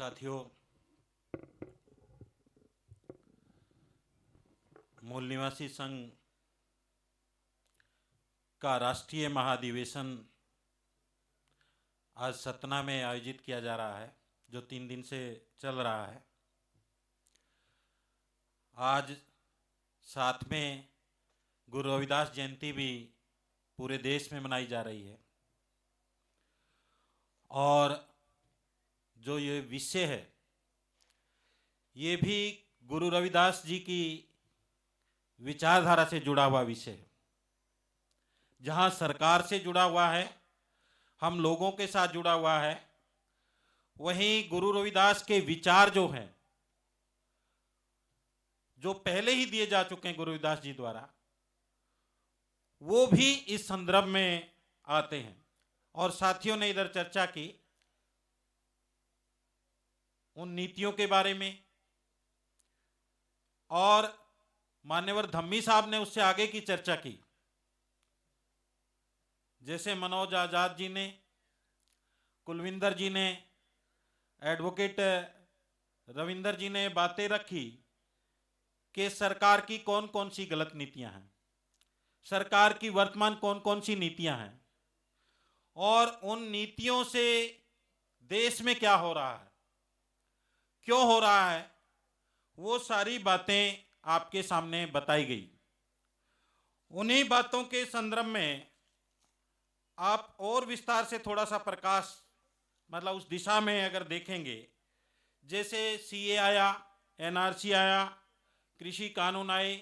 साथियों, मूल निवासी संघ का राष्ट्रीय महाधिवेशन आज सतना में आयोजित किया जा रहा है, जो 3 दिन से चल रहा है। आज साथ में गुरु रविदास जयंती भी पूरे देश में मनाई जा रही है और जो ये विषय है ये भी गुरु रविदास जी की विचारधारा से जुड़ा हुआ विषय है। जहाँ सरकार से जुड़ा हुआ है, हम लोगों के साथ जुड़ा हुआ है, वहीं गुरु रविदास के विचार जो हैं, जो पहले ही दिए जा चुके हैं गुरु रविदास जी द्वारा, वो भी इस संदर्भ में आते हैं। और साथियों ने इधर चर्चा की उन नीतियों के बारे में, और मान्यवर धम्मी साहब ने उससे आगे की चर्चा की। जैसे मनोज आजाद जी ने, कुलविंदर जी ने, एडवोकेट रविंदर जी ने बातें रखी कि सरकार की कौन कौन सी गलत नीतियां हैं, सरकार की वर्तमान कौन कौन सी नीतियां हैं और उन नीतियों से देश में क्या हो रहा है, क्यों हो रहा है, वो सारी बातें आपके सामने बताई गई। उन्हीं बातों के संदर्भ में आप और विस्तार से थोड़ा सा प्रकाश, मतलब उस दिशा में अगर देखेंगे, जैसे सीए आया, एनआरसी आया, कृषि कानून आए,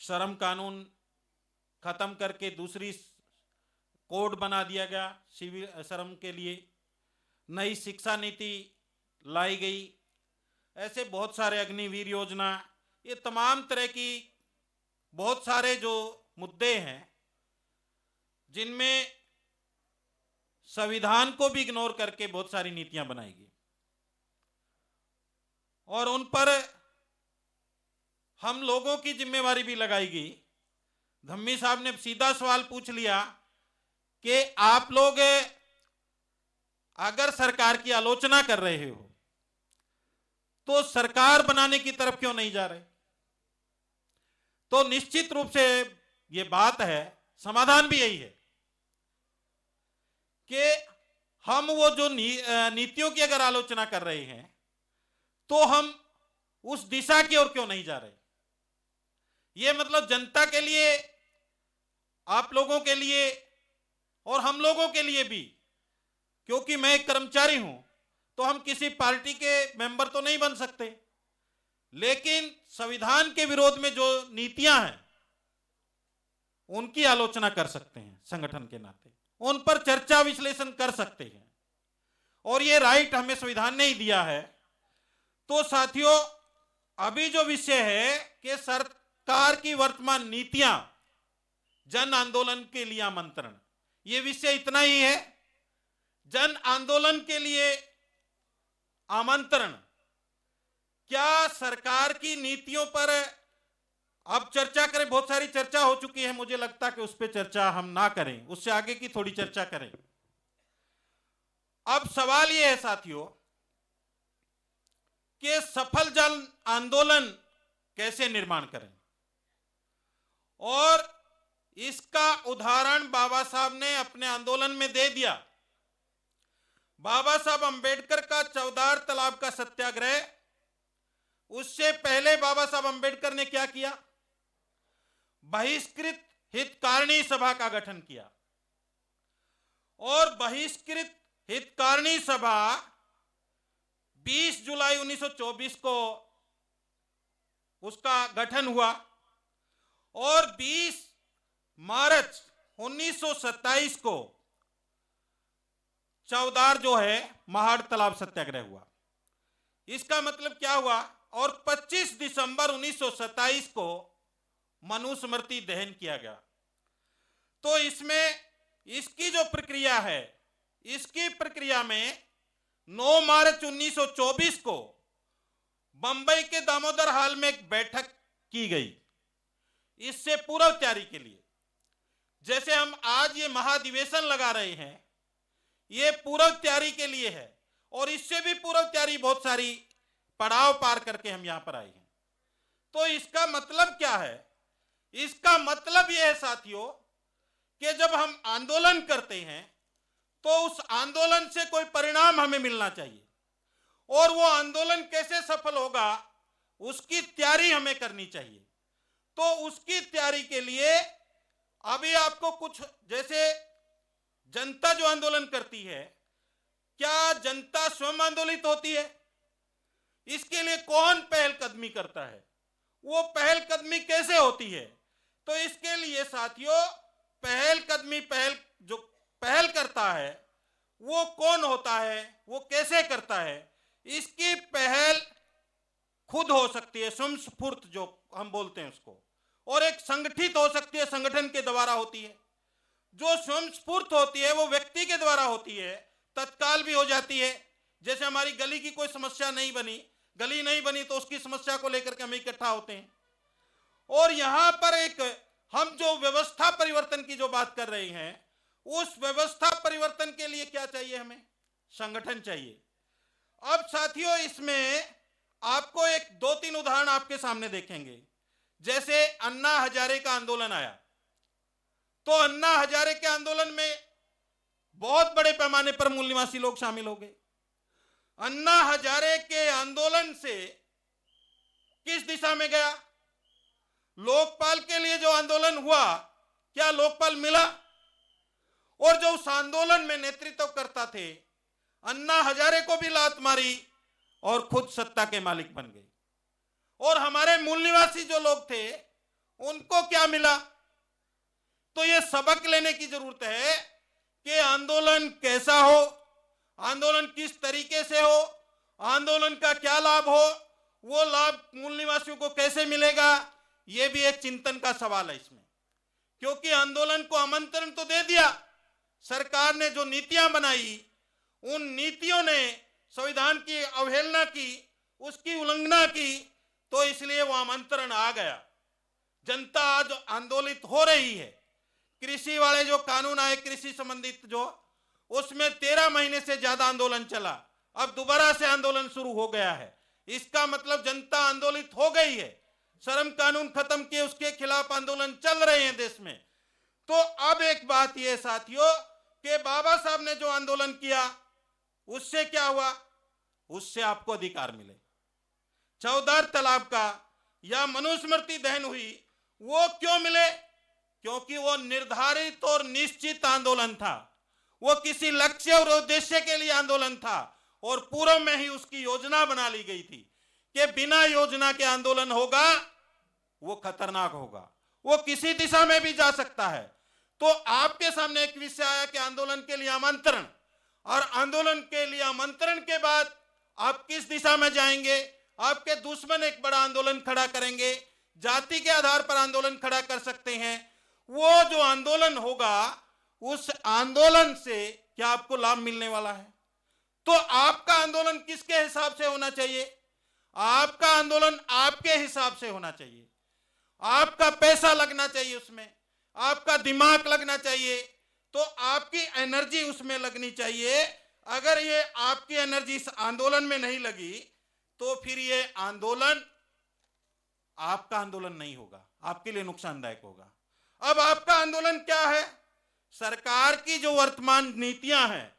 श्रम कानून खत्म करके दूसरी कोड बना दिया गया सिविल श्रम के लिए, नई शिक्षा नीति लाई गई, ऐसे बहुत सारे अग्निवीर योजना, ये तमाम तरह की बहुत सारे जो मुद्दे हैं जिनमें संविधान को भी इग्नोर करके बहुत सारी नीतियां बनाई गई और उन पर हम लोगों की जिम्मेवारी भी लगाई गई। धम्मी साहब ने सीधा सवाल पूछ लिया कि आप लोग अगर सरकार की आलोचना कर रहे हो तो सरकार बनाने की तरफ क्यों नहीं जा रहे? तो निश्चित रूप से ये बात है, समाधान भी यही है कि हम वो जो नीतियों की अगर आलोचना कर रहे हैं तो हम उस दिशा की ओर क्यों नहीं जा रहे? ये मतलब जनता के लिए, आप लोगों के लिए और हम लोगों के लिए भी, क्योंकि मैं एक कर्मचारी हूं तो हम किसी पार्टी के मेंबर तो नहीं बन सकते, लेकिन संविधान के विरोध में जो नीतियां हैं उनकी आलोचना कर सकते हैं, संगठन के नाते उन पर चर्चा विश्लेषण कर सकते हैं और ये राइट हमें संविधान ने ही दिया है। तो साथियों, अभी जो विषय है कि सरकार की वर्तमान नीतियां, जन आंदोलन के लिए आमंत्रण, ये विषय इतना ही है। जन आंदोलन के लिए आमंत्रण, क्या सरकार की नीतियों पर अब चर्चा करें? बहुत सारी चर्चा हो चुकी है, मुझे लगता कि उस पर चर्चा हम ना करें, उससे आगे की थोड़ी चर्चा करें। अब सवाल यह है साथियों कि सफल जन आंदोलन कैसे निर्माण करें, और इसका उदाहरण बाबा साहब ने अपने आंदोलन में दे दिया। बाबा साहब अंबेडकर का चौदार तालाब का सत्याग्रह, उससे पहले बाबा साहब अंबेडकर ने क्या किया? बहिष्कृत हितकारिणी सभा का गठन किया और बहिष्कृत हितकारिणी सभा 20 जुलाई 1924 को उसका गठन हुआ और 20 मार्च 1927 को चौदार जो है महाड़ तालाब सत्याग्रह हुआ। इसका मतलब क्या हुआ? और 25 दिसंबर 1927 को मनुस्मृति दहन किया गया। तो इसमें इसकी जो प्रक्रिया है, इसकी प्रक्रिया में 9 मार्च 1924 को बंबई के दामोदर हॉल में एक बैठक की गई, इससे पूर्व तैयारी के लिए। जैसे हम आज ये महाधिवेशन लगा रहे हैं, ये पूर्व तैयारी के लिए है और इससे भी पूर्व तैयारी बहुत सारी पड़ाव पार करके हम यहां पर आए हैं। तो इसका मतलब क्या है? इसका मतलब यह है साथियों कि जब हम आंदोलन करते हैं तो उस आंदोलन से कोई परिणाम हमें मिलना चाहिए, और वो आंदोलन कैसे सफल होगा उसकी तैयारी हमें करनी चाहिए। तो उसकी तैयारी के लिए अभी आपको कुछ, जैसे जनता जो आंदोलन करती है, क्या जनता स्वयं आंदोलित होती है? इसके लिए कौन पहलकदमी करता है? वो पहलकदमी कैसे होती है? तो इसके लिए साथियों पहलकदमी जो पहल करता है वो कौन होता है, वो कैसे करता है? इसकी पहल खुद हो सकती है, स्वयंस्फूर्त जो हम बोलते हैं उसको, और एक संगठित हो सकती है, संगठन के द्वारा होती है। जो स्वयंस्फूर्त होती है वो व्यक्ति के द्वारा होती है, तत्काल भी हो जाती है। जैसे हमारी गली की कोई समस्या नहीं बनी, गली नहीं बनी तो उसकी समस्या को लेकर के हम इकट्ठा होते हैं। और यहां पर एक हम जो व्यवस्था परिवर्तन की जो बात कर रहे हैं, उस व्यवस्था परिवर्तन के लिए क्या चाहिए? हमें संगठन चाहिए। अब साथियों इसमें आपको एक 2-3 उदाहरण आपके सामने देखेंगे। जैसे अन्ना हजारे का आंदोलन आया, तो अन्ना हजारे के आंदोलन में बहुत बड़े पैमाने पर मूल निवासी लोग शामिल हो गए। अन्ना हजारे के आंदोलन से किस दिशा में गया? लोकपाल के लिए जो आंदोलन हुआ, क्या लोकपाल मिला? और जो उस आंदोलन में नेतृत्व करता थे, अन्ना हजारे को भी लात मारी और खुद सत्ता के मालिक बन गए। और हमारे मूल निवासी जो लोग थे उनको क्या मिला? तो ये सबक लेने की जरूरत है कि आंदोलन कैसा हो, आंदोलन किस तरीके से हो, आंदोलन का क्या लाभ हो, वो लाभ मूल निवासियों को कैसे मिलेगा, ये भी एक चिंतन का सवाल है इसमें। क्योंकि आंदोलन को आमंत्रण तो दे दिया, सरकार ने जो नीतियां बनाई उन नीतियों ने संविधान की अवहेलना की, उसकी उल्लंघना की, तो इसलिए वो आमंत्रण आ गया। जनता आज आंदोलित हो रही है। कृषि वाले जो कानून आए, कृषि संबंधित जो, उसमें 13 महीने से ज्यादा आंदोलन चला, अब दोबारा से आंदोलन शुरू हो गया है। इसका मतलब जनता आंदोलित हो गई है। श्रम कानून खत्म किए, उसके खिलाफ आंदोलन चल रहे हैं देश में। तो अब एक बात यह साथियों कि बाबा साहब ने जो आंदोलन किया उससे क्या हुआ? उससे आपको अधिकार मिले। चौधार तालाब का या मनुस्मृति दहन हुई, वो क्यों मिले? क्योंकि वो निर्धारित और निश्चित आंदोलन था। वो किसी लक्ष्य और उद्देश्य के लिए आंदोलन था, और पूर्व में ही उसकी योजना बना ली गई थी कि बिना योजना के आंदोलन होगा वो खतरनाक होगा, वो किसी दिशा में भी जा सकता है। तो आपके सामने एक विषय आया कि आंदोलन के लिए आमंत्रण, और आंदोलन के लिए आमंत्रण के बाद आप किस दिशा में जाएंगे? आपके दुश्मन एक बड़ा आंदोलन खड़ा करेंगे, जाति के आधार पर आंदोलन खड़ा कर सकते हैं। वो जो आंदोलन होगा, उस आंदोलन से क्या आपको लाभ मिलने वाला है? तो आपका आंदोलन किसके हिसाब से होना चाहिए? आपका आंदोलन आपके हिसाब से होना चाहिए। आपका पैसा लगना चाहिए उसमें, आपका दिमाग लगना चाहिए, तो आपकी एनर्जी उसमें लगनी चाहिए। अगर ये आपकी एनर्जी इस आंदोलन में नहीं लगी तो फिर ये आंदोलन आपका आंदोलन नहीं होगा, आपके लिए नुकसानदायक होगा। अब आपका आंदोलन क्या है? सरकार की जो वर्तमान नीतियां हैं,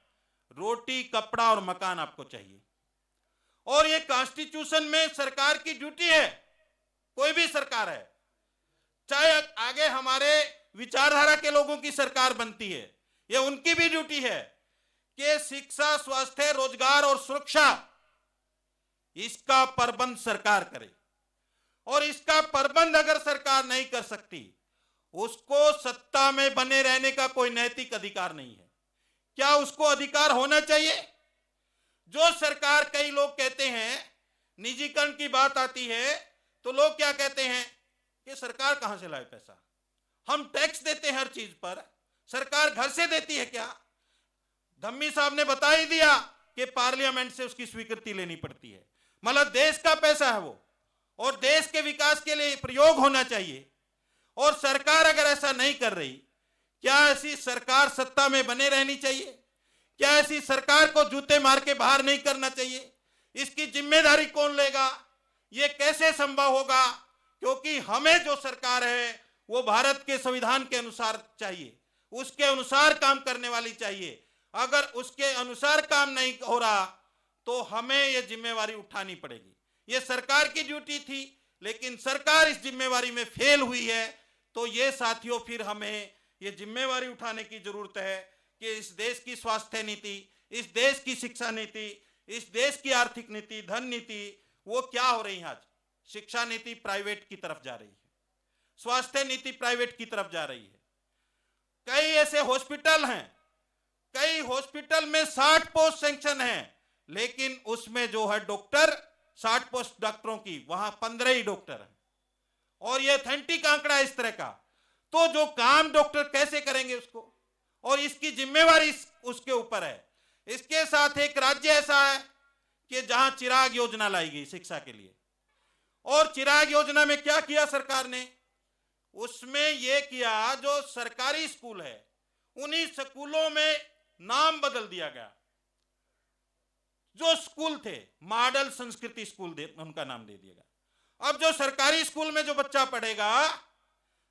रोटी, कपड़ा और मकान आपको चाहिए, और ये कॉन्स्टिट्यूशन में सरकार की ड्यूटी है। कोई भी सरकार है, चाहे आगे हमारे विचारधारा के लोगों की सरकार बनती है, ये उनकी भी ड्यूटी है कि शिक्षा, स्वास्थ्य, रोजगार और सुरक्षा, इसका प्रबंध सरकार करे। और इसका प्रबंध अगर सरकार नहीं कर सकती, उसको सत्ता में बने रहने का कोई नैतिक अधिकार नहीं है। क्या उसको अधिकार होना चाहिए? जो सरकार, कई लोग कहते हैं, निजीकरण की बात आती है तो लोग क्या कहते हैं कि सरकार कहां से लाए पैसा? हम टैक्स देते हैं हर चीज पर, सरकार घर से देती है क्या? धम्मी साहब ने बता ही दिया कि पार्लियामेंट से उसकी स्वीकृति लेनी पड़ती है। मतलब देश का पैसा है वो, और देश के विकास के लिए प्रयोग होना चाहिए। और सरकार अगर ऐसा नहीं कर रही, क्या ऐसी सरकार सत्ता में बने रहनी चाहिए? क्या ऐसी सरकार को जूते मार के बाहर नहीं करना चाहिए? इसकी जिम्मेदारी कौन लेगा? ये कैसे संभव होगा? क्योंकि हमें जो सरकार है वो भारत के संविधान के अनुसार चाहिए, उसके अनुसार काम करने वाली चाहिए। अगर उसके अनुसार काम नहीं हो रहा तो हमें ये जिम्मेवारी उठानी पड़ेगी। ये सरकार की ड्यूटी थी, लेकिन सरकार इस जिम्मेवारी में फेल हुई है। तो ये साथियों, फिर हमें ये जिम्मेवारी उठाने की जरूरत है कि इस देश की स्वास्थ्य नीति, इस देश की शिक्षा नीति, इस देश की आर्थिक नीति, धन नीति, वो क्या हो रही है आज? शिक्षा नीति प्राइवेट की तरफ जा रही है, स्वास्थ्य नीति प्राइवेट की तरफ जा रही है। कई ऐसे हॉस्पिटल हैं, कई हॉस्पिटल में 60 पोस्ट सैंक्शन है, लेकिन उसमें जो है डॉक्टर, 60 पोस्ट डॉक्टरों की, वहां 15 ही डॉक्टर हैं। और ये ऑथेंटिक आंकड़ा है इस तरह का। तो जो काम डॉक्टर कैसे करेंगे उसको, और इसकी जिम्मेवारी उसके ऊपर है। इसके साथ एक राज्य ऐसा है कि जहां चिराग योजना लाई गई शिक्षा के लिए, और चिराग योजना में क्या किया सरकार ने? उसमें यह किया, जो सरकारी स्कूल है उन्हीं स्कूलों में नाम बदल दिया गया। जो स्कूल थे मॉडल संस्कृति स्कूल उनका नाम दे दिया गया। अब जो सरकारी स्कूल में जो बच्चा पढ़ेगा,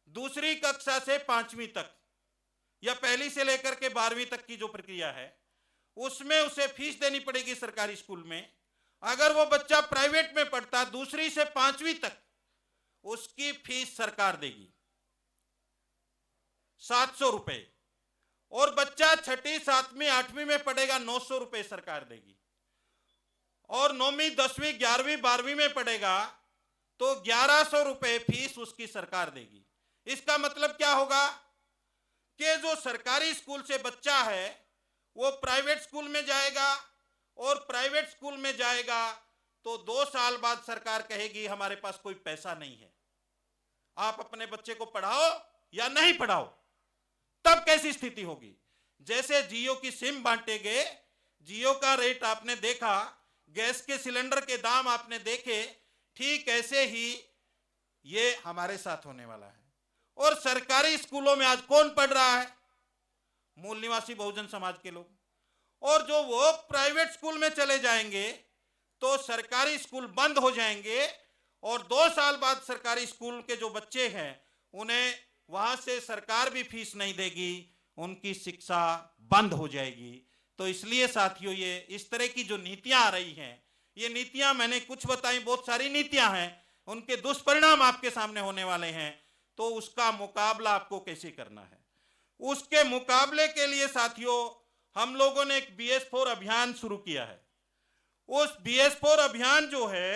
दूसरी कक्षा से 5वीं तक या पहली से लेकर के 12वीं तक की जो प्रक्रिया है, उसमें उसे फीस देनी पड़ेगी सरकारी स्कूल में। अगर वो बच्चा प्राइवेट में पढ़ता, दूसरी से 5वीं तक, उसकी फीस सरकार देगी 700 रुपए। और बच्चा 6ठी, 7वीं, 8वीं में पढ़ेगा, 900 रुपए सरकार देगी। और 9वीं, 10वीं, 11वीं, 12वीं में पढ़ेगा तो 1100 रुपए फीस उसकी सरकार देगी। इसका मतलब क्या होगा कि जो सरकारी स्कूल से बच्चा है वो प्राइवेट स्कूल में जाएगा, और प्राइवेट स्कूल में जाएगा तो 2 साल बाद सरकार कहेगी हमारे पास कोई पैसा नहीं है, आप अपने बच्चे को पढ़ाओ या नहीं पढ़ाओ। तब कैसी स्थिति होगी? जैसे जियो की सिम बांटे गए, जियो का रेट आपने देखा, गैस के सिलेंडर के दाम आपने देखे, ठीक ऐसे ही ये हमारे साथ होने वाला है। और सरकारी स्कूलों में आज कौन पढ़ रहा है? मूल निवासी बहुजन समाज के लोग। और जो वो प्राइवेट स्कूल में चले जाएंगे तो सरकारी स्कूल बंद हो जाएंगे, और 2 साल बाद सरकारी स्कूल के जो बच्चे हैं उन्हें वहां से सरकार भी फीस नहीं देगी, उनकी शिक्षा बंद हो जाएगी। तो इसलिए साथियों, ये इस तरह की जो नीतियां आ रही हैं, ये नीतियां मैंने कुछ बताई, बहुत सारी नीतियां हैं, उनके दुष्परिणाम आपके सामने होने वाले हैं। तो उसका मुकाबला आपको कैसे करना है? उसके मुकाबले के लिए साथियों, हम लोगों ने एक BS4 अभियान शुरू किया है। उस BS4 अभियान जो है,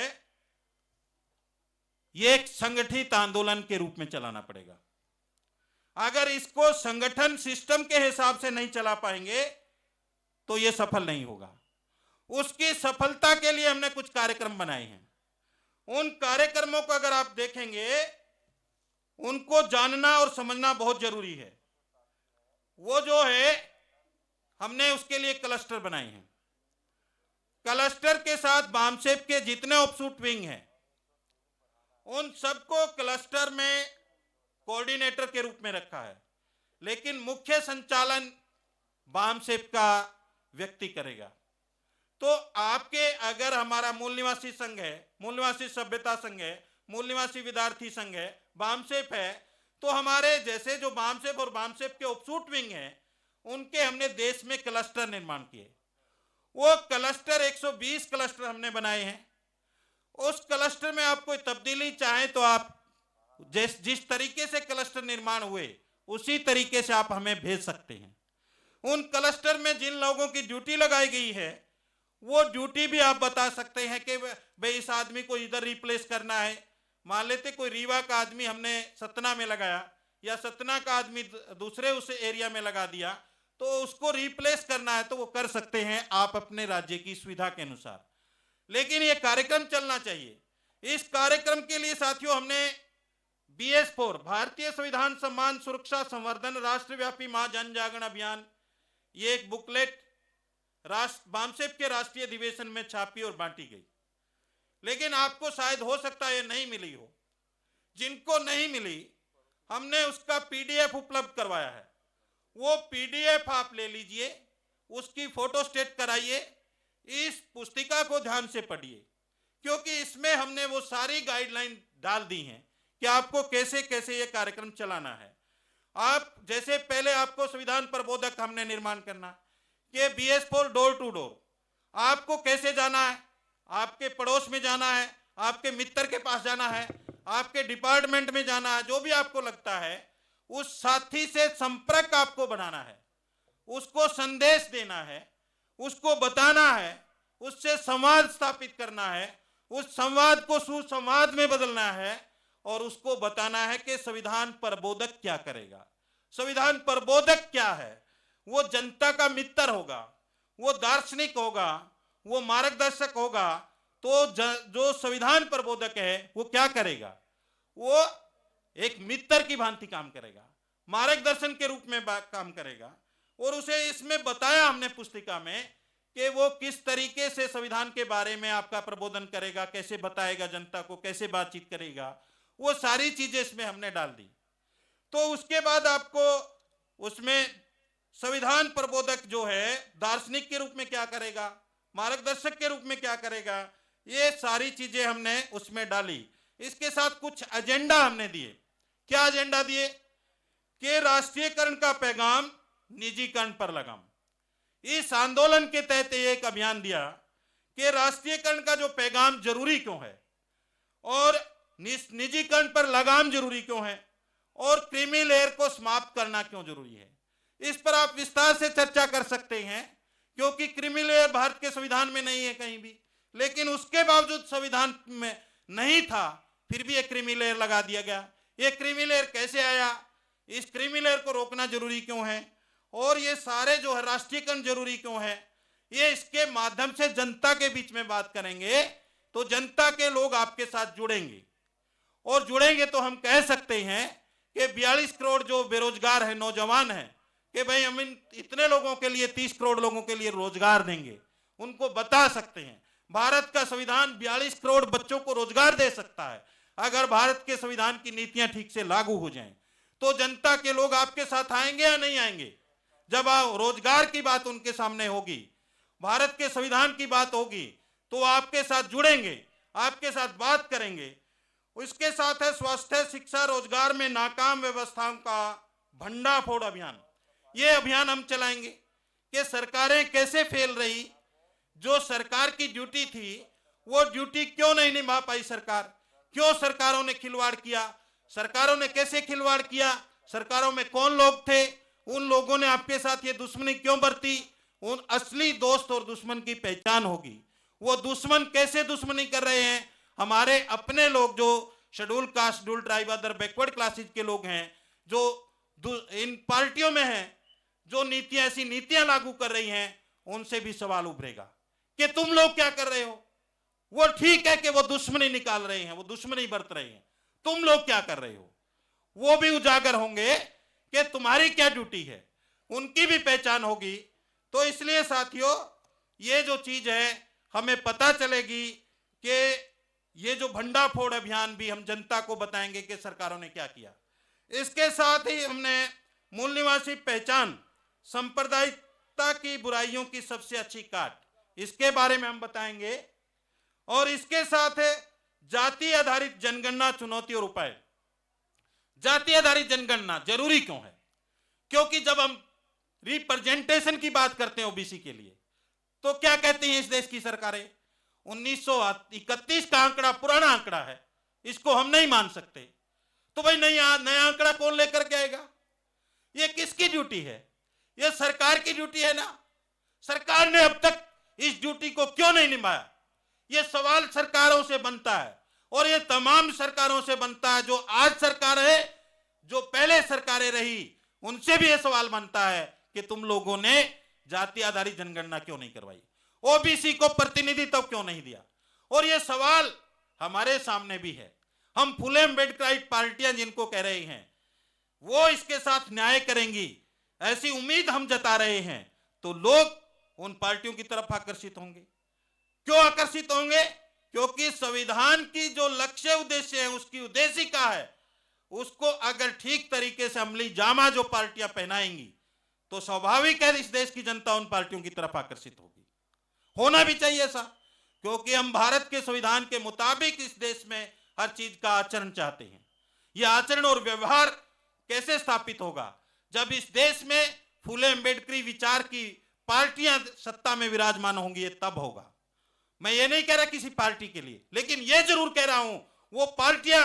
ये एक संगठित आंदोलन के रूप में चलाना पड़ेगा। अगर इसको संगठन सिस्टम के हिसाब से नहीं चला पाएंगे तो यह सफल नहीं होगा। उसकी सफलता के लिए हमने कुछ कार्यक्रम बनाए हैं। उन कार्यक्रमों को अगर आप देखेंगे, उनको जानना और समझना बहुत जरूरी है। वो जो है, हमने उसके लिए क्लस्टर बनाए हैं। क्लस्टर के साथ बामसेप के जितने ऑफशूट विंग हैं, उन सबको क्लस्टर में कोऑर्डिनेटर के रूप में रखा है, लेकिन मुख्य संचालन बामसेप का व्यक्ति करेगा। तो आपके, अगर हमारा मूल निवासी संघ है, मूल निवासी सभ्यता संघ है, मूल निवासी विद्यार्थी संघ है, बामसेप है, तो हमारे जैसे जो बामसेप और बामसेप के ऑफशूट विंग हैं, उनके हमने देश में क्लस्टर निर्माण किए। वो क्लस्टर 120 क्लस्टर हमने बनाए हैं। उस क्लस्टर में आप कोई तब्दीली चाहें तो आप जिस तरीके से क्लस्टर निर्माण हुए उसी तरीके से आप हमें भेज सकते हैं। उन क्लस्टर में जिन लोगों की ड्यूटी लगाई गई है, वो ड्यूटी भी आप बता सकते हैं कि भाई इस आदमी को इधर रिप्लेस करना है। मान लेते कोई रीवा का आदमी हमने सतना में लगाया, या सतना का आदमी दूसरे उस एरिया में लगा दिया, तो उसको रिप्लेस करना है तो वो कर सकते हैं आप अपने राज्य की सुविधा के अनुसार। लेकिन ये कार्यक्रम चलना चाहिए। इस कार्यक्रम के लिए साथियों, हमने BS4 भारतीय संविधान सम्मान सुरक्षा संवर्धन राष्ट्रव्यापी महाजन जागरण अभियान, ये एक बुकलेट बामसेप के राष्ट्रीय अधिवेशन में छापी और बांटी गई। लेकिन आपको शायद हो सकता है नहीं मिली हो। जिनको नहीं मिली, हमने उसका PDF उपलब्ध करवाया है। वो PDF आप ले लीजिए, उसकी फोटो स्टेट कराइए, इस पुस्तिका को ध्यान से पढ़िए, क्योंकि इसमें हमने वो सारी गाइडलाइन डाल दी हैं कि आपको कैसे कैसे ये कार्यक्रम चलाना है। आप जैसे पहले आपको संविधान प्रबोधक हमने निर्माण करना कि BS4 डोर टू डोर, आपको कैसे जाना है, आपके पड़ोस में जाना है, आपके मित्र के पास जाना है, आपके डिपार्टमेंट में जाना है, जो भी आपको लगता है उस साथी से संपर्क आपको बनाना है, उसको संदेश देना है, उसको बताना है, उससे संवाद स्थापित करना है, उस संवाद को सुसंवाद में बदलना है और उसको बताना है कि संविधान प्रबोधक क्या करेगा। संविधान प्रबोधक क्या है? वो जनता का मित्र होगा, वो दार्शनिक होगा, वो मार्गदर्शक होगा। तो जो संविधान प्रबोधक है वो क्या करेगा? वो एक मित्र की भांति काम करेगा, मार्गदर्शन के रूप में काम करेगा। और उसे इसमें बताया हमने पुस्तिका में कि वो किस तरीके से संविधान के बारे में आपका प्रबोधन करेगा, कैसे बताएगा जनता को, कैसे बातचीत करेगा, वो सारी चीजें इसमें हमने डाल दी। तो उसके बाद आपको उसमें संविधान प्रबोधक जो है दार्शनिक के रूप में क्या करेगा, मार्गदर्शक के रूप में क्या करेगा, ये सारी चीजें हमने उसमें डाली। इसके साथ कुछ एजेंडा हमने दिए। क्या एजेंडा दिए? कि राष्ट्रीयकरण का पैगाम, निजीकरण पर लगाम। इस आंदोलन के तहत एक अभियान दिया कि राष्ट्रीयकरण का जो पैगाम जरूरी क्यों है और निजीकरण पर लगाम जरूरी क्यों है और क्रीमी लेयर को समाप्त करना क्यों जरूरी है। इस पर आप विस्तार से चर्चा कर सकते हैं, क्योंकि क्रीमी लेयर भारत के संविधान में नहीं है कहीं भी, लेकिन उसके बावजूद संविधान में नहीं था, फिर भी एक क्रीमी लेयर लगा दिया गया। ये क्रीमी लेयर कैसे आया, इस क्रीमी लेयर को रोकना जरूरी क्यों है और ये सारे जो है राष्ट्रीयकरण जरूरी क्यों है, ये इसके माध्यम से जनता के बीच में बात करेंगे तो जनता के लोग आपके साथ जुड़ेंगे। और जुड़ेंगे तो हम कह सकते हैं कि 42 करोड़ जो बेरोजगार है, नौजवान है, कि भाई हम इतने लोगों के लिए 30 करोड़ लोगों के लिए रोजगार देंगे। उनको बता सकते हैं भारत का संविधान 42 करोड़ बच्चों को रोजगार दे सकता है अगर भारत के संविधान की नीतियां ठीक से लागू हो जाएं। तो जनता के लोग आपके साथ आएंगे या नहीं आएंगे? जब रोजगार की बात उनके सामने होगी, भारत के संविधान की बात होगी, तो आपके साथ जुड़ेंगे, आपके साथ बात करेंगे। इसके साथ है स्वास्थ्य, शिक्षा, रोजगार में नाकाम व्यवस्थाओं का भंडाफोड़ अभियान। ये अभियान हम चलाएंगे कि सरकारें कैसे फेल रही, जो सरकार की ड्यूटी थी वो ड्यूटी क्यों नहीं निभा पाई सरकार, क्यों सरकारों ने खिलवाड़ किया, सरकारों ने कैसे खिलवाड़ किया, सरकारों में कौन लोग थे, उन लोगों ने आपके साथ ये दुश्मनी क्यों बरती। उन असली दोस्त और दुश्मन की पहचान होगी। वो दुश्मन कैसे दुश्मनी कर रहे हैं, हमारे अपने लोग जो schedule caste, schedule tribe, other backward classes के लोग हैं, जो इन पार्टियों में हैं, जो नीतियां, ऐसी नीतियां लागू कर रही हैं, उनसे भी सवाल उभरेगा कि तुम लोग क्या कर रहे हो। वो ठीक है कि वो दुश्मनी निकाल रहे हैं, वो दुश्मनी बरत रहे हैं, तुम लोग क्या कर रहे हो, वो भी उजागर होंगे कि तुम्हारी क्या ड्यूटी है, उनकी भी पहचान होगी। तो इसलिए साथियों, ये जो चीज है हमें पता चलेगी कि ये जो भंडाफोड़ अभियान भी हम जनता को बताएंगे कि सरकारों ने क्या किया। इसके साथ ही हमने मूल निवासी पहचान, सांप्रदायिकता की बुराइयों की सबसे अच्छी काट, इसके बारे में हम बताएंगे। और इसके साथ है जाति आधारित जनगणना, चुनौती और उपाय। जाति आधारित जनगणना जरूरी क्यों है? क्योंकि जब हम रिप्रेजेंटेशन की बात करते हैं ओबीसी के लिए, तो क्या कहती हैं इस देश की सरकारें, 1931 का आंकड़ा पुराना आंकड़ा है, इसको हम नहीं मान सकते। तो भाई नया आंकड़ा कौन लेकर के आएगा? ये किसकी ड्यूटी है? ये सरकार की ड्यूटी है ना। सरकार ने अब तक इस ड्यूटी को क्यों नहीं निभाया? ये सवाल सरकारों से बनता है और ये तमाम सरकारों से बनता है। जो आज सरकार है, जो पहले सरकारें रही, उनसे भी ये सवाल बनता है कि तुम लोगों ने जाति आधारित जनगणना क्यों नहीं करवाई, ओबीसी को प्रतिनिधित्व क्यों नहीं दिया। और ये सवाल हमारे सामने भी है। हम फुले अम्बेडकराइट पार्टियां जिनको कह रहे हैं, वो इसके साथ न्याय करेंगी, ऐसी उम्मीद हम जता रहे हैं, तो लोग उन पार्टियों की तरफ आकर्षित होंगे। क्यों आकर्षित होंगे? क्योंकि संविधान की जो लक्ष्य उद्देश्य है, उसकी उद्देशिका है, उसको अगर ठीक तरीके से अमली जामा जो पार्टियां पहनाएंगी, तो स्वाभाविक है इस देश की जनता उन पार्टियों की तरफ आकर्षित होगी। होना भी चाहिए ऐसा, क्योंकि हम भारत के संविधान के मुताबिक इस देश में हर चीज का आचरण चाहते हैं। यह आचरण और व्यवहार कैसे स्थापित होगा? जब इस देश में फूले अंबेडकरी विचार की पार्टियां सत्ता में विराजमान होंगी, तब होगा। मैं ये नहीं कह रहा किसी पार्टी के लिए, लेकिन यह जरूर कह रहा हूं वो पार्टियां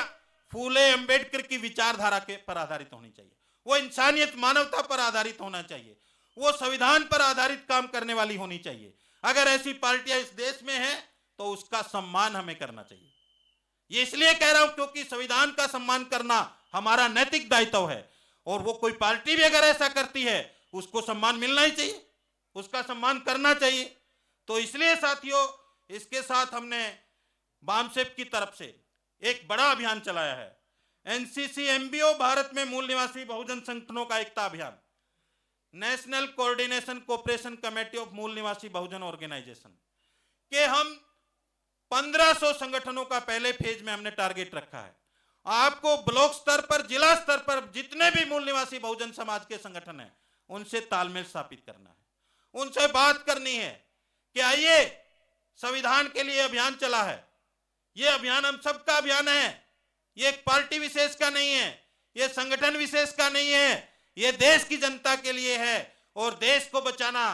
फूले अंबेडकर की विचारधारा के पर आधारित होनी चाहिए, वो इंसानियत मानवता पर आधारित होना चाहिए, वो संविधान पर आधारित काम करने वाली होनी चाहिए। अगर ऐसी पार्टियां इस देश में हैं तो उसका सम्मान हमें करना चाहिए। ये इसलिए कह रहा हूं क्योंकि संविधान का सम्मान करना हमारा नैतिक दायित्व है, और वो कोई पार्टी भी अगर ऐसा करती है उसको सम्मान मिलना ही चाहिए, उसका सम्मान करना चाहिए। तो इसलिए साथियों, इसके साथ हमने बामसेप की तरफ से एक बड़ा अभियान चलाया है, एनसीसी एमबीओ, भारत में मूल निवासी बहुजन संगठनों का एकता अभियान, national coordination cooperation committee of मूल निवासी बहुजन ऑर्गेनाइजेशन के हम 1500 संगठनों का पहले फेज में हमने टारगेट रखा है। आपको ब्लॉक स्तर पर, जिला स्तर पर जितने भी मूल निवासी बहुजन समाज के संगठन हैं उनसे तालमेल स्थापित करना है, उनसे बात करनी है कि आइए, संविधान के लिए अभियान चला है, यह अभियान हम सबका अभियान है, ये एक पार्टी विशेष का नहीं है, ये संगठन विशेष का नहीं है, ये देश की जनता के लिए है। और देश को बचाना,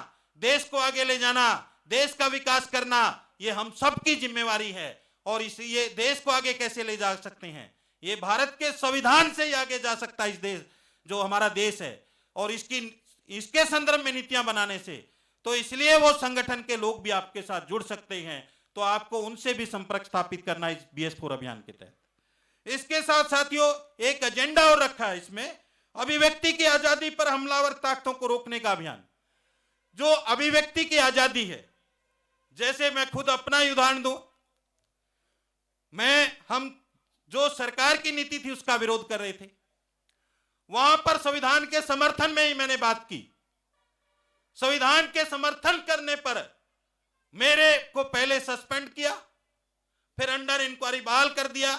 देश को आगे ले जाना, देश का विकास करना, ये हम सबकी जिम्मेवारी है। और ये देश को आगे कैसे ले जा सकते हैं? ये भारत के संविधान से ही आगे जा सकता है इस देश, जो हमारा देश है, और इसके संदर्भ में नीतियां बनाने से। तो इसलिए वो संगठन के लोग भी आपके साथ जुड़ सकते हैं, तो आपको उनसे भी संपर्क स्थापित करना इस BS4 अभियान के तहत। इसके साथ साथियों, एक एजेंडा और रखा है इसमें, अभिव्यक्ति की आजादी पर हमलावर ताकतों को रोकने का अभियान। जो अभिव्यक्ति की आजादी है, जैसे मैं खुद अपना उदाहरण दूं, हम जो सरकार की नीति थी उसका विरोध कर रहे थे, वहां पर संविधान के समर्थन में ही मैंने बात की। संविधान के समर्थन करने पर मेरे को पहले सस्पेंड किया, फिर अंडर इंक्वायरी बहाल कर दिया,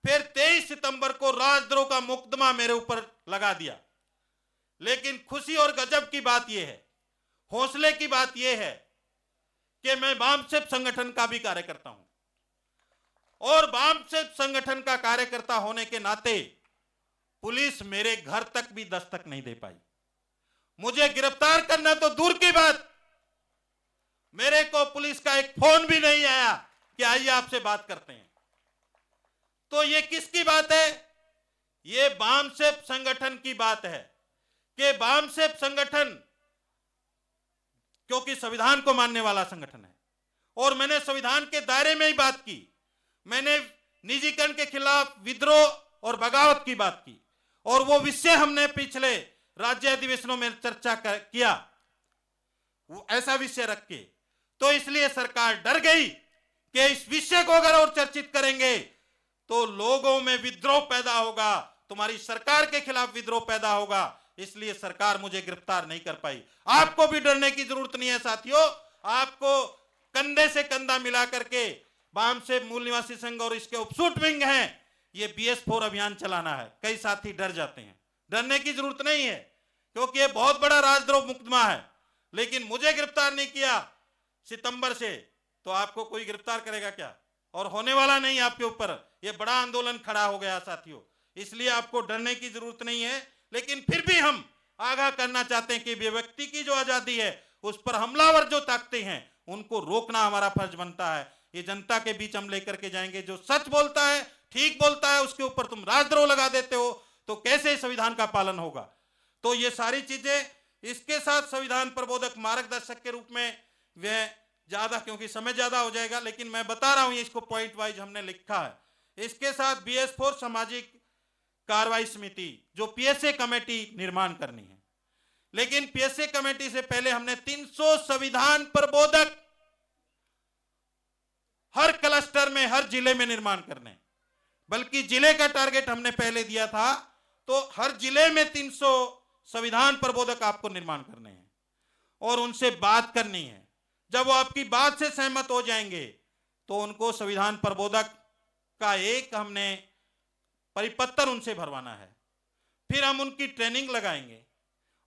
फिर 23 सितंबर को राजद्रोह का मुकदमा मेरे ऊपर लगा दिया। लेकिन खुशी और गजब की बात यह है, हौसले की बात यह है कि मैं बामसेप संगठन का भी कार्यकर्ता हूं, और बामसेप संगठन का कार्यकर्ता होने के नाते पुलिस मेरे घर तक भी दस्तक नहीं दे पाई। मुझे गिरफ्तार करना तो दूर की बात, मेरे को पुलिस का एक फोन भी नहीं आया कि आइए आपसे बात करते हैं। तो ये किसकी बात है? ये बामसेप संगठन की बात है कि बामसेप संगठन, क्योंकि संविधान को मानने वाला संगठन है, और मैंने संविधान के दायरे में ही बात की। मैंने निजीकरण के खिलाफ विद्रोह और बगावत की बात की, और वो विषय हमने पिछले राज्य अधिवेशनों में चर्चा किया, ऐसा विषय रख के। तो इसलिए सरकार डर गई कि इस विषय को अगर और चर्चित करेंगे तो लोगों में विद्रोह पैदा होगा, तुम्हारी सरकार के खिलाफ विद्रोह पैदा होगा। इसलिए सरकार मुझे गिरफ्तार नहीं कर पाई। आपको भी डरने की जरूरत नहीं है साथियों, आपको कंधे से कंधा मिला करके बामसेप मूल निवासी संघ और इसके उपसूट विंग हैं, ये BS4 अभियान चलाना है। कई साथी डर जाते हैं, डरने की जरूरत नहीं है, क्योंकि ये बहुत बड़ा राजद्रोह मुकदमा है। लेकिन मुझे गिरफ्तार नहीं किया सितंबर से, तो आपको कोई गिरफ्तार करेगा क्या? और होने वाला नहीं आपके ऊपर। ये बड़ा आंदोलन खड़ा हो गया साथियों, इसलिए आपको डरने की जरूरत नहीं है। लेकिन फिर भी हम आगाह करना चाहते हैं कि व्यक्ति की जो आजादी है उस पर हमलावर जो ताकतें हैं उनको रोकना हमारा फर्ज बनता है। ये जनता के बीच हम लेकर के जाएंगे। जो सच बोलता है, ठीक बोलता है, उसके ऊपर तुम राजद्रोह लगा देते हो, तो कैसे संविधान का पालन होगा? तो ये सारी चीजें, इसके साथ संविधान प्रबोधक मार्गदर्शक के रूप में वह ज्यादा, क्योंकि समय ज्यादा हो जाएगा, लेकिन मैं बता रहा हूं, ये इसको पॉइंट वाइज हमने लिखा है। इसके साथ BS4 सामाजिक कार्रवाई समिति, जो PSA कमेटी निर्माण करनी है। लेकिन PSA कमेटी से पहले हमने 300 संविधान प्रबोधक हर क्लस्टर में, हर जिले में निर्माण करने, बल्कि जिले का टारगेट हमने पहले दिया था, तो हर जिले में 300 संविधान प्रबोधक आपको निर्माण करने हैं और उनसे बात करनी है। जब वो आपकी बात से सहमत हो जाएंगे तो उनको संविधान प्रबोधक का एक हमने परिपत्र उनसे भरवाना है। फिर हम उनकी ट्रेनिंग लगाएंगे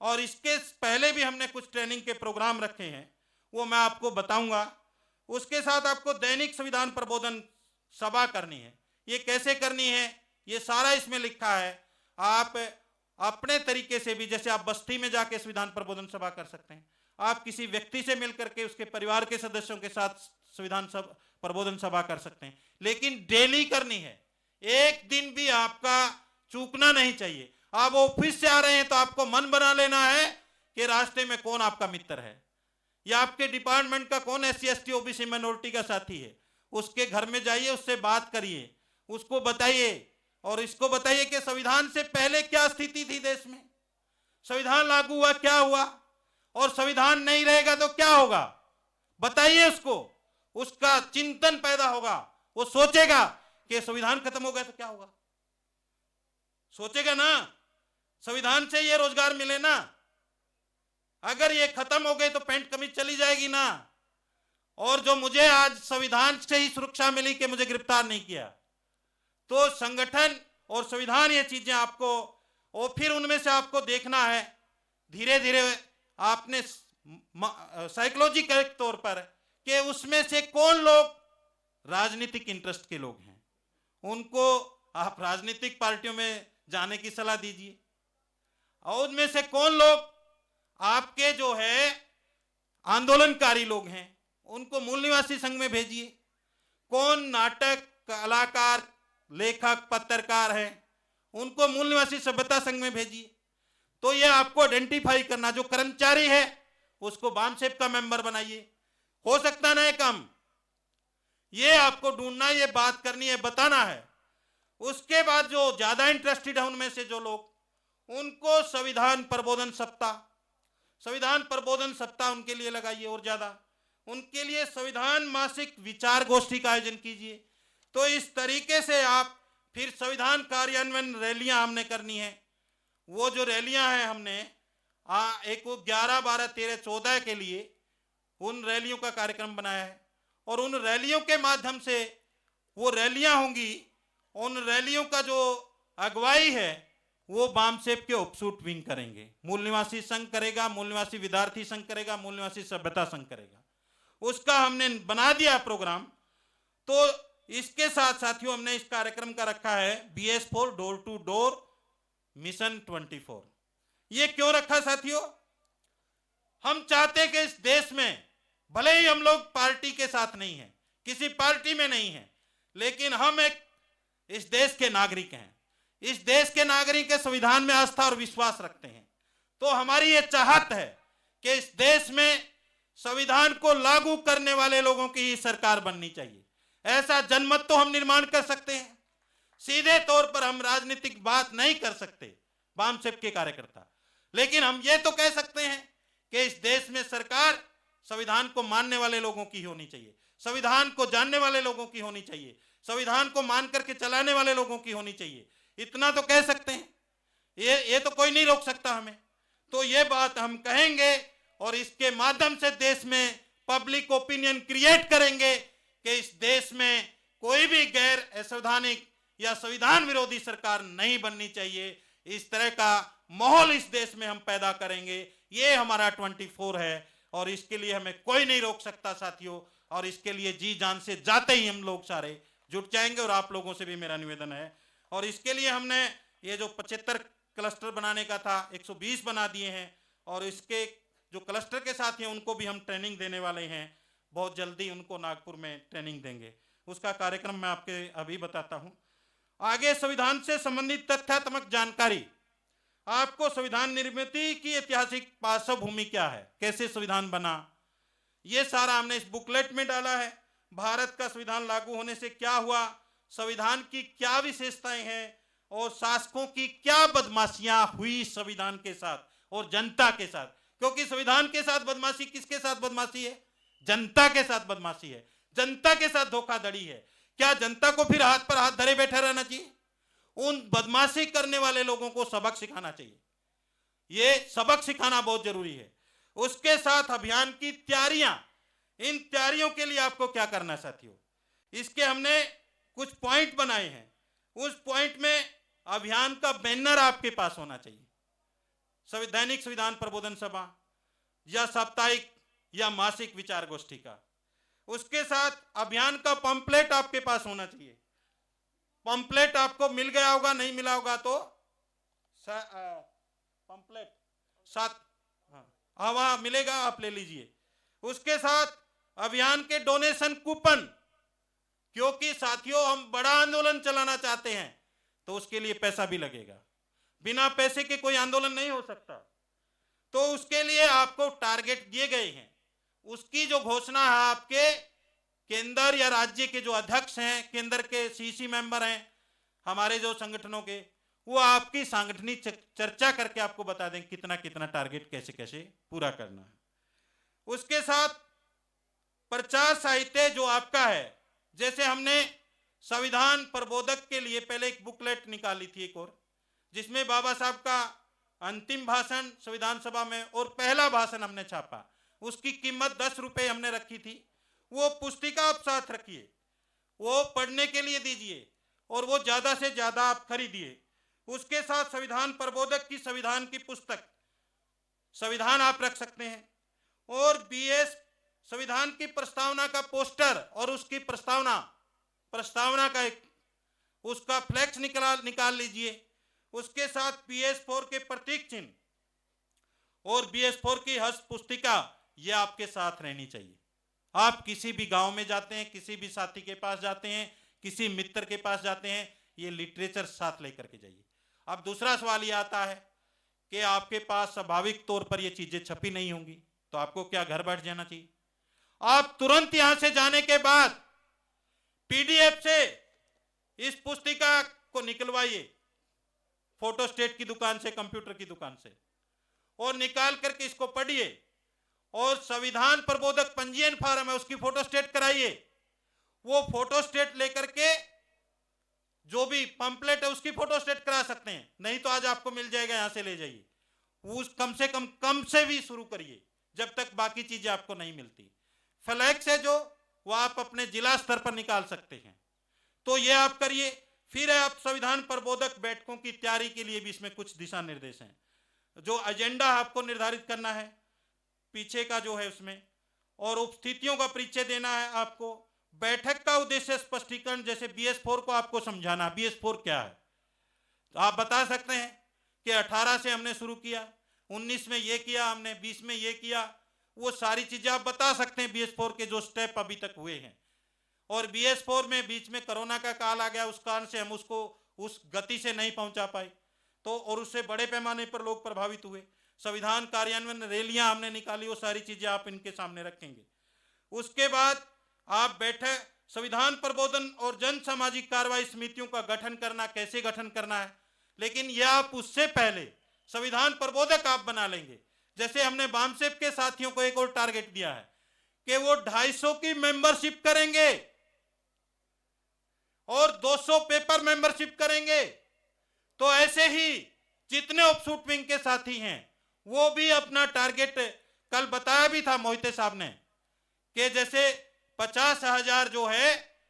और इसके पहले भी हमने कुछ ट्रेनिंग के प्रोग्राम रखे हैं, वो मैं आपको बताऊंगा। उसके साथ आपको दैनिक संविधान प्रबोधन सभा करनी है। ये कैसे करनी है, ये सारा इसमें लिखा है। आप अपने तरीके से भी, जैसे आप बस्ती में जाके संविधान प्रबोधन सभा कर सकते हैं, आप किसी व्यक्ति से मिलकर के उसके परिवार के सदस्यों के साथ संविधान प्रबोधन सभा कर सकते हैं, लेकिन डेली करनी है। एक दिन भी आपका चूकना नहीं चाहिए। आप ऑफिस से आ रहे हैं तो आपको मन बना लेना है कि रास्ते में कौन आपका मित्र है, या आपके डिपार्टमेंट का कौन SC ST OBC माइनॉरिटी का साथी है। उसके घर में जाइए, उससे बात करिए, उसको बताइए, और इसको बताइए कि संविधान से पहले क्या स्थिति थी देश में, संविधान लागू हुआ क्या हुआ, और संविधान नहीं रहेगा तो क्या होगा, बताइए उसको। उसका चिंतन पैदा होगा, वो सोचेगा कि संविधान खत्म हो गया तो क्या होगा, सोचेगा ना। संविधान से ये रोजगार मिले ना, अगर ये खत्म हो गए तो पेंट कमीज चली जाएगी ना। और जो मुझे आज संविधान से ही सुरक्षा मिली कि मुझे गिरफ्तार नहीं किया, तो संगठन और संविधान ये चीजें आपको, और फिर उनमें से आपको देखना है धीरे धीरे आपने साइकोलॉजिकल तौर पर कि उसमें से कौन लोग राजनीतिक इंटरेस्ट के लोग हैं, उनको आप राजनीतिक पार्टियों में जाने की सलाह दीजिए। और उनमें से कौन लोग आपके जो है आंदोलनकारी लोग हैं, उनको मूल निवासी संघ में भेजिए। कौन नाटक कलाकार, लेखक, पत्रकार हैं, उनको मूल निवासी सभ्यता संघ में भेजिए। तो ये आपको आइडेंटिफाई करना, जो कर्मचारी है उसको बामसेप का मेंबर बनाइए, हो सकता ना कम, ये आपको ढूंढना, ये बात करनी है, बताना है। उसके बाद जो ज्यादा इंटरेस्टेड है उनमें से जो लोग, उनको संविधान प्रबोधन सप्ताह उनके लिए लगाइए, और ज्यादा उनके लिए संविधान मासिक विचार गोष्ठी का आयोजन कीजिए। तो इस तरीके से आप फिर संविधान कार्यान्वयन रैलियां हमने करनी है। वो जो रैलियां हैं हमने एक 11, 12, 13, 14 के लिए उन रैलियों का कार्यक्रम बनाया है, और उन रैलियों के माध्यम से वो रैलियां होंगी। उन रैलियों का जो अगुवाई है वो बामसेप के उपसूट विंग करेंगे, मूल निवासी संघ करेगा, मूल निवासी विद्यार्थी संघ करेगा, मूल निवासी सभ्यता संघ करेगा। उसका हमने बना दिया प्रोग्राम। तो इसके साथ साथियों हमने इस कार्यक्रम का रखा है BS4 door to door mission 24। ये क्यों रखा साथियों? हम चाहते कि इस देश में, भले ही हम लोग पार्टी के साथ नहीं हैं, किसी पार्टी में नहीं हैं, लेकिन हम एक इस देश के नागरिक हैं। इस देश के नागरिक के संविधान में आस्था और विश्वास रखते हैं। तो हमारी ये चाहत है कि इस देश में संविधान को लागू करने वाले लोगों की ही सरकार बननी चाहिए। ऐसा जनमत तो हम निर्माण कर सकते हैं, सीधे तौर पर हम राजनीतिक बात नहीं कर सकते बामसेप के कार्यकर्ता, लेकिन हम ये तो कह सकते हैं कि इस देश में सरकार संविधान को मानने वाले लोगों की होनी चाहिए, संविधान को जानने वाले लोगों की होनी चाहिए, संविधान को मान करके चलाने वाले लोगों की होनी चाहिए। इतना तो कह सकते हैं, ये तो कोई नहीं रोक सकता हमें। तो ये बात हम कहेंगे, और इसके माध्यम से देश में पब्लिक ओपिनियन क्रिएट करेंगे कि इस देश में कोई भी गैर असंवैधानिक या संविधान विरोधी सरकार नहीं बननी चाहिए। इस तरह का माहौल इस देश में हम पैदा करेंगे। ये हमारा 24 है, और इसके लिए हमें कोई नहीं रोक सकता साथियों। और इसके लिए जी जान से जाते ही हम लोग सारे जुट जाएंगे, और आप लोगों से भी मेरा निवेदन है। और इसके लिए हमने ये जो 75 क्लस्टर बनाने का था 120 बना दिए हैं, और इसके जो क्लस्टर के साथ हैं उनको भी हम ट्रेनिंग देने वाले हैं। बहुत जल्दी उनको नागपुर में ट्रेनिंग देंगे। उसका कार्यक्रम मैं आपके अभी बताता हूं। आगे संविधान से संबंधित तथ्यात्मक जानकारी, आपको संविधान निर्मित की ऐतिहासिक पार्श्वभूमि क्या है, कैसे संविधान बना, ये सारा हमने इस बुकलेट में डाला है। भारत का संविधान लागू होने से क्या हुआ, संविधान की क्या विशेषताएं हैं, और शासकों की क्या बदमाशियां हुई संविधान के साथ और जनता के साथ। क्योंकि संविधान के साथ बदमाशी किसके साथ बदमाशी है? जनता के साथ बदमाशी है, जनता के साथ धोखाधड़ी है। क्या जनता को फिर हाथ पर हाथ धरे बैठे रहना चाहिए? उन बदमाशी करने वाले लोगों को सबक सिखाना चाहिए। ये सबक सिखाना बहुत जरूरी है। उसके साथ अभियान की तैयारियां, इन तैयारियों के लिए आपको क्या करना है साथियों, इसके हमने कुछ पॉइंट बनाए हैं। उस पॉइंट में अभियान का बैनर आपके पास होना चाहिए। दैनिक संविधान प्रबोधन सभा या साप्ताहिक या मासिक विचार गोष्ठी का। उसके साथ अभियान का पंपलेट आपके पास होना चाहिए। पंपलेट आपको मिल गया होगा, नहीं मिला होगा तो पंपलेट साथ हाँ वहां मिलेगा, आप ले लीजिए। उसके साथ अभियान के डोनेशन कूपन, क्योंकि साथियों हम बड़ा आंदोलन चलाना चाहते हैं तो उसके लिए पैसा भी लगेगा, बिना पैसे के कोई आंदोलन नहीं हो सकता। तो उसके लिए आपको टारगेट दिए गए हैं, उसकी जो घोषणा है आपके केंद्र या राज्य के जो अध्यक्ष हैं, केंद्र के सीसी मेंबर हैं हमारे जो संगठनों के, वो आपकी सांगठनिक चर्चा करके आपको बता दें कितना कितना टारगेट कैसे कैसे पूरा करना है। उसके साथ प्रचार साहित्य जो आपका है, जैसे हमने संविधान प्रबोधक के लिए पहले एक बुकलेट निकाली थी एक और, जिसमें बाबा साहब का अंतिम भाषण संविधान सभा में और पहला भाषण हमने छापा, उसकी कीमत 10 रुपए हमने रखी थी। वो पुस्तिका आप साथ रखिए, वो पढ़ने के लिए दीजिए और वो ज्यादा से ज्यादा आप खरीदिए। उसके साथ संविधान प्रबोधक की संविधान की पुस्तक संविधान आप रख सकते हैं, और बीएस संविधान की प्रस्तावना का पोस्टर और उसकी प्रस्तावना का एक उसका फ्लैक्स निकाल लीजिए। उसके साथ BS4 के प्रतीक चिन्ह और BS4 की हस्त पुस्तिका ये आपके साथ रहनी चाहिए। आप किसी भी गांव में जाते हैं, किसी भी साथी के पास जाते हैं, किसी मित्र के पास जाते हैं, ये लिटरेचर साथ लेकर के जाइए। अब दूसरा सवाल ये आता है कि आपके पास स्वाभाविक तौर पर ये चीजें छपी नहीं होंगी, तो आपको क्या घर बैठ जाना चाहिए? आप तुरंत यहां से जाने के बाद PDF से इस पुस्तिका को निकलवाइए, फोटोस्टेट की दुकान से, कंप्यूटर की दुकान से, और निकाल करके इसको पढ़िए। और संविधान प्रबोधक पंजीयन फार्म है, उसकी फोटोस्टेट कराइए। वो फोटोस्टेट लेकर के जो भी पंपलेट है उसकी फोटोस्टेट करा सकते हैं, नहीं तो आज आपको मिल जाएगा, यहां से ले जाइए। उस कम से कम से भी शुरू करिए जब तक बाकी चीजें आपको नहीं मिलती। फ्लैक्स है जो वो आप अपने जिला स्तर पर निकाल सकते हैं, तो ये आप करिए। फिर आप संविधान प्रबोधक बैठकों की तैयारी के लिए भी इसमें कुछ दिशा निर्देश हैं, जो एजेंडा आपको निर्धारित करना है पीछे का जो है उसमें, और उपस्थितियों का परिचय देना है आपको। बैठक का उद्देश्य स्पष्टीकरण, जैसे BS4 को आपको समझाना, BS4 क्या है, तो आप बता सकते हैं कि 18 से हमने शुरू किया, 19 में ये किया हमने, 20 में ये किया, वो सारी चीजें आप बता सकते हैं BS4 के जो स्टेप अभी तक हुए हैं। और BS4 में बीच में कोरोना का काल आ गया, उस कारण से हम उसको उस गति से नहीं पहुंचा पाए, तो और उससे बड़े पैमाने पर लोग प्रभावित हुए। संविधान कार्यान्वयन रैलियां हमने निकाली, वो सारी चीजें आप इनके सामने रखेंगे। उसके बाद आप बैठे संविधान प्रबोधन और जन सामाजिक कार्रवाई समितियों का गठन करना, कैसे गठन करना है, लेकिन यह आप उससे पहले संविधान प्रबोधक आप बना लेंगे। जैसे हमने बामसेप के साथियों को एक और टारगेट दिया है कि वो 250 की मेंबरशिप करेंगे और 200 पेपर मेंबरशिप करेंगे। तो ऐसे ही जितने ऑफशूट विंग के साथी हैं वो भी अपना टारगेट, कल बताया भी था मोहिते साहब ने कि जैसे 50,000 जो है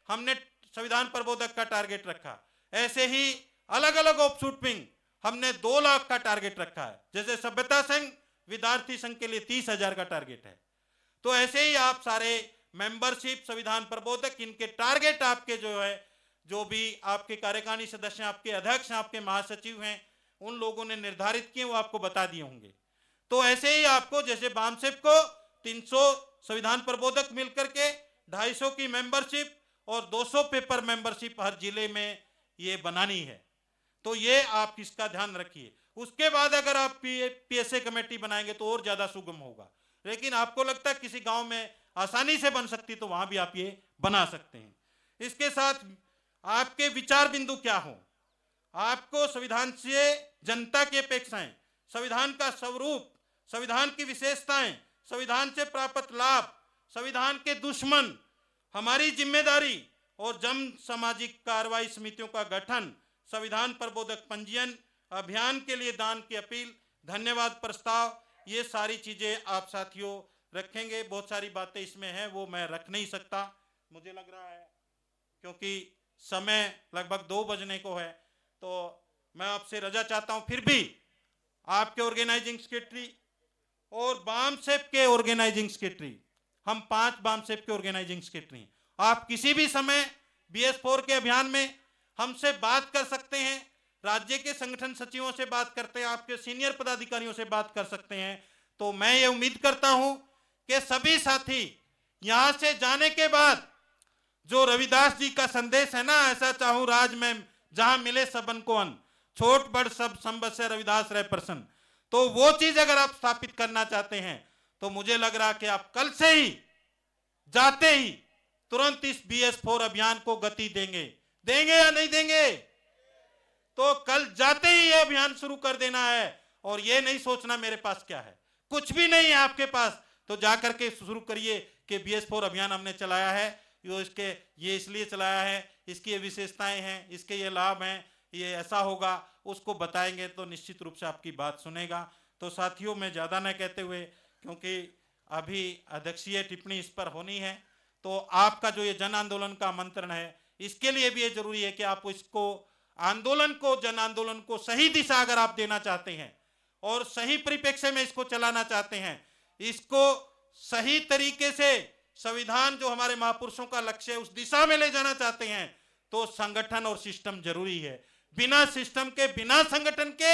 हमने संविधान प्रबोधक का टारगेट रखा, ऐसे ही अलग अलग ऑफशूट विंग हमने 2 लाख का टारगेट रखा है। जैसे सभ्यता संघ, विद्यार्थी संघ के लिए 30,000 का टारगेट है। तो ऐसे ही आप सारे मेंबरशिप, संविधान प्रबोधक, इनके टारगेट आपके जो है, जो भी आपके कार्यकारिणी सदस्य, आपके अध्यक्ष, आपके महासचिव हैं, उन लोगों ने निर्धारित किए, वो आपको बता दिए होंगे। तो ऐसे ही आपको जैसे बामसेप को 300 संविधान प्रबोधक मिलकर के 250 की मेंबरशिप और 200 पेपर मेंबरशिप हर जिले में ये बनानी है, तो ये आप इसका ध्यान रखिए। उसके बाद अगर आप PSA कमेटी बनाएंगे तो और ज्यादा सुगम होगा, लेकिन आपको लगता है किसी गांव में आसानी से बन सकती, तो वहां भी आप ये बना सकते हैं। इसके साथ आपके विचार बिंदु क्या हो, आपको संविधान से जनता की अपेक्षाएं, संविधान का स्वरूप, संविधान की विशेषताएं, संविधान से प्राप्त लाभ, संविधान के दुश्मन, हमारी जिम्मेदारी और जन सामाजिक कार्रवाई समितियों का गठन, संविधान प्रबोधक पंजीयन, अभियान के लिए दान की अपील, धन्यवाद प्रस्ताव, ये सारी चीजें आप साथियों रखेंगे। बहुत सारी बातें इसमें हैं, वो मैं रख नहीं सकता, मुझे लग रहा है, क्योंकि समय लगभग 2 बजने को है, तो मैं आपसे रजा चाहता हूं। फिर भी आपके ऑर्गेनाइजिंग सेक्रेटरी और बामसेप के ऑर्गेनाइजिंग सेक्रेटरी, हम 5 बामसेप के ऑर्गेनाइजिंग सेक्रेटरी हैं। आप किसी भी समय BS4 के अभियान में हमसे बात कर सकते हैं, राज्य के संगठन सचिवों से बात करते हैं, आपके सीनियर पदाधिकारियों से बात कर सकते हैं। तो मैं ये उम्मीद करता हूं कि सभी साथी यहां से जाने के बाद जो रविदास जी का संदेश है ना, ऐसा चाहूं राज में जहां मिले सबन को अन्न, छोट बड़ सब संबत से रविदास रहे प्रसन्न, तो वो चीज अगर आप स्थापित करना चाहते हैं तो मुझे लग रहा कि आप कल से ही जाते ही तुरंत इस BS4 अभियान को गति देंगे या नहीं देंगे? तो कल जाते ही ये अभियान शुरू कर देना है और ये नहीं सोचना मेरे पास क्या है, कुछ भी नहीं है आपके पास, तो जाकर के शुरू करिए कि BS4 अभियान हमने चलाया है, ये इसलिए चलाया है, इसकी ये विशेषताएं हैं, इसके ये लाभ हैं, ये ऐसा होगा, उसको बताएंगे तो निश्चित रूप से आपकी बात सुनेगा। तो साथियों, मैं ज़्यादा न कहते हुए, क्योंकि अभी अध्यक्षीय टिप्पणी इस पर होनी है, तो आपका जो ये जन आंदोलन का आमंत्रण है, इसके लिए भी ये जरूरी है कि आप इसको आंदोलन को, जन आंदोलन को सही दिशा अगर आप देना चाहते हैं और सही परिप्रेक्ष्य में इसको चलाना चाहते हैं, इसको सही तरीके से संविधान जो हमारे महापुरुषों का लक्ष्य है उस दिशा में ले जाना चाहते हैं, तो संगठन और सिस्टम जरूरी है। बिना सिस्टम के, बिना संगठन के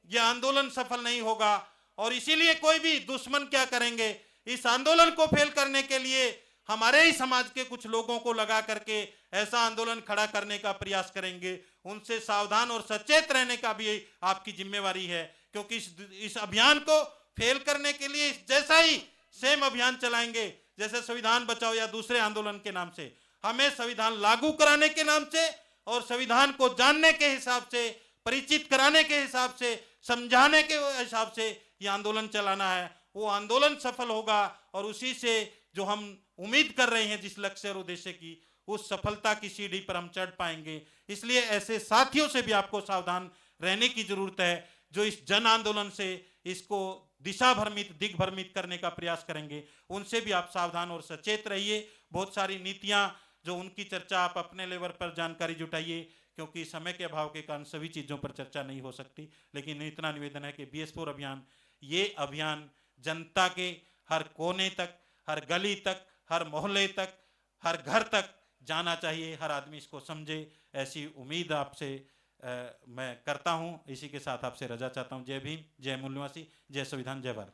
यह आंदोलन सफल नहीं होगा। और इसीलिए कोई भी दुश्मन क्या करेंगे, इस आंदोलन को फेल करने के लिए हमारे ही समाज के कुछ लोगों को लगा करके ऐसा आंदोलन खड़ा करने का प्रयास करेंगे। उनसे सावधान और सचेत रहने का भी आपकी जिम्मेवारी है, क्योंकि इस अभियान को फेल करने के लिए जैसा ही सेम अभियान चलाएंगे जैसे संविधान बचाओ या दूसरे आंदोलन के नाम से, हमें संविधान लागू कराने के नाम से और संविधान को जानने के हिसाब से, परिचित कराने के हिसाब से, समझाने के हिसाब से यह आंदोलन चलाना है। वो आंदोलन सफल होगा और उसी से जो हम उम्मीद कर रहे हैं जिस लक्ष्य और उद्देश्य की, उस सफलता की सीढ़ी पर हम चढ़ पाएंगे। इसलिए ऐसे साथियों से भी आपको सावधान रहने की जरूरत है जो इस जन आंदोलन से इसको दिशा भ्रमित, दिग्भ्रमित करने का प्रयास करेंगे। उनसे भी आप सावधान और सचेत रहिए। बहुत सारी नीतियां जो उनकी चर्चा आप अपने लेवल पर जानकारी जुटाइए, क्योंकि समय के अभाव के कारण सभी चीज़ों पर चर्चा नहीं हो सकती। लेकिन इतना निवेदन है कि BS4 अभियान, ये अभियान जनता के हर कोने तक, हर गली तक, हर मोहल्ले तक, हर घर तक जाना चाहिए, हर आदमी इसको समझे, ऐसी उम्मीद आपसे मैं करता हूं। इसी के साथ आपसे रजा चाहता हूं। जय भीम, जय मूल्यवासी, जय संविधान, जय भारत।